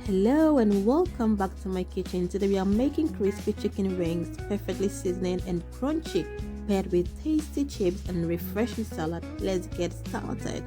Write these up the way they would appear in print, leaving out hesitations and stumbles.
Hello and welcome back to my kitchen. Today we are making crispy chicken wings, perfectly seasoned and crunchy, paired with tasty chips and refreshing salad. Let's get started.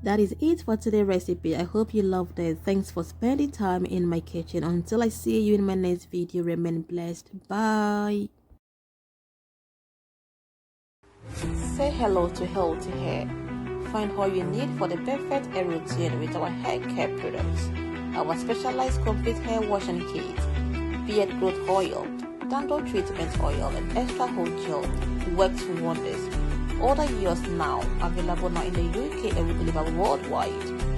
That is it for today's recipe. I hope you loved it. Thanks for spending time in my kitchen. Until I see you in my next video, remain blessed. Bye. Say hello to healthy hair. Find all you need for the perfect hair routine with our hair care products. Our specialized complete hair washing kit, beard growth oil, dandruff treatment oil, and extra hold gel works wonders. Order yours now. Available now in the UK and we deliver worldwide.